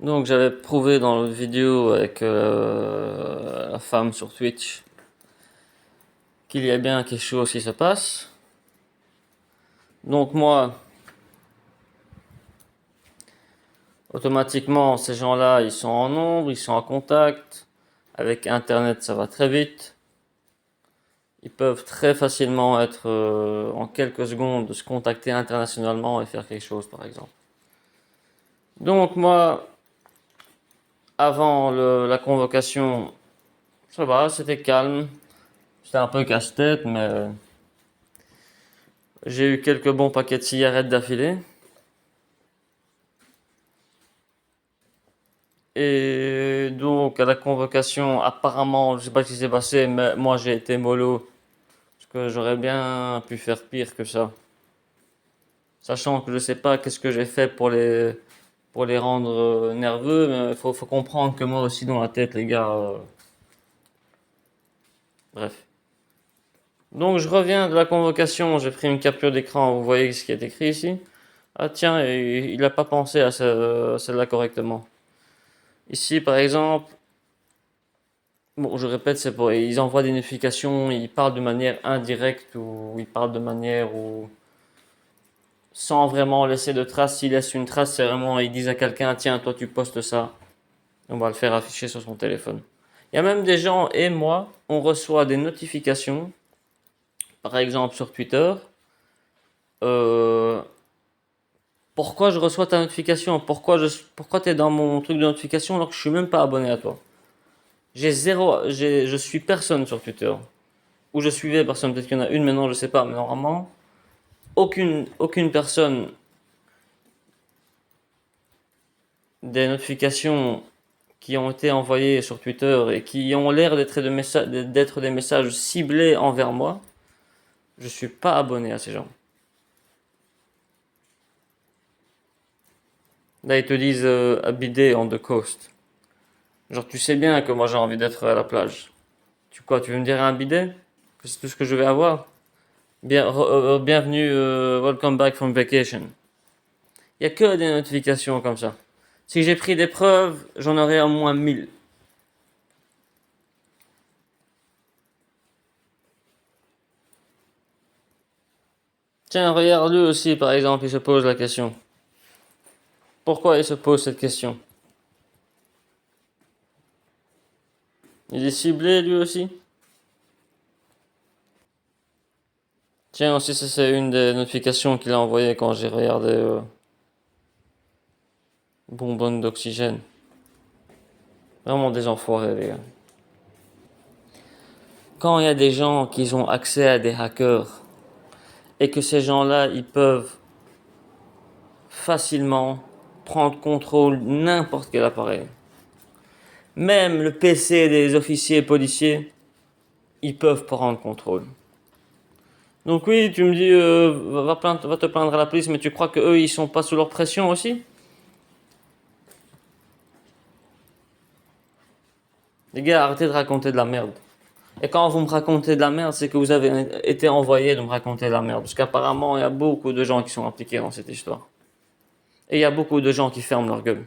Donc j'avais prouvé dans l'autre vidéo avec la femme sur Twitch qu'il y a bien quelque chose qui se passe. Donc moi, automatiquement, ces gens-là, ils sont en nombre, ils sont en contact. Avec Internet, ça va très vite. Ils peuvent très facilement être en quelques secondes se contacter internationalement et faire quelque chose, par exemple. Donc moi, avant la convocation, ça va, c'était calme. C'était un peu casse-tête, mais j'ai eu quelques bons paquets de cigarettes d'affilée. Et donc, à la convocation, apparemment, je sais pas ce qui s'est passé, mais moi j'ai été mollo. Parce que j'aurais bien pu faire pire que ça. Sachant que je sais pas qu'est-ce que j'ai fait pour les rendre nerveux, mais faut comprendre que moi aussi dans la tête, les gars. Bref. Donc, je reviens de la convocation, j'ai pris une capture d'écran, vous voyez ce qui est écrit ici. Ah tiens, il n'a pas pensé à celle-là correctement. Ici, par exemple, bon, je répète, c'est pour, ils envoient des notifications, ils parlent de manière indirecte ou ils parlent de manière où, sans vraiment laisser de traces, s'ils laissent une trace, c'est vraiment, ils disent à quelqu'un, tiens, toi tu postes ça, on va le faire afficher sur son téléphone. Il y a même des gens, et moi, on reçoit des notifications, par exemple sur Twitter, euh, pourquoi je reçois ta notification, pourquoi t'es dans mon truc de notification alors que je suis même pas abonné à toi. Je suis personne sur Twitter. Ou je suivais personne, peut-être qu'il y en a une maintenant, je sais pas, mais normalement, aucune personne des notifications qui ont été envoyées sur Twitter et qui ont l'air d'être des messages ciblés envers moi, je suis pas abonné à ces gens. Là, ils te disent a bidet on the coast. Genre, tu sais bien que moi j'ai envie d'être à la plage. Tu veux me dire un bidet? Que c'est tout ce que je vais avoir? Bienvenue, welcome back from vacation. Il y a que des notifications comme ça. Si j'ai pris des preuves, j'en aurais au moins 1000. Tiens, regarde lui aussi, par exemple, il se pose la question. Pourquoi il se pose cette question? Il est ciblé lui aussi? Tiens, aussi, ça c'est une des notifications qu'il a envoyées quand j'ai regardé bonbonne d'oxygène. Vraiment des enfoirés, les gars. Quand il y a des gens qui ont accès à des hackers et que ces gens-là, ils peuvent facilement prendre contrôle n'importe quel appareil. Même le PC des officiers policiers, ils peuvent prendre contrôle. Donc oui, tu me dis, va te plaindre à la police, mais tu crois que eux, ils sont pas sous leur pression aussi? Les gars, arrêtez de raconter de la merde. Et quand vous me racontez de la merde, c'est que vous avez été envoyé de me raconter de la merde. Parce qu'apparemment, il y a beaucoup de gens qui sont impliqués dans cette histoire. Et il y a beaucoup de gens qui ferment leur gueule.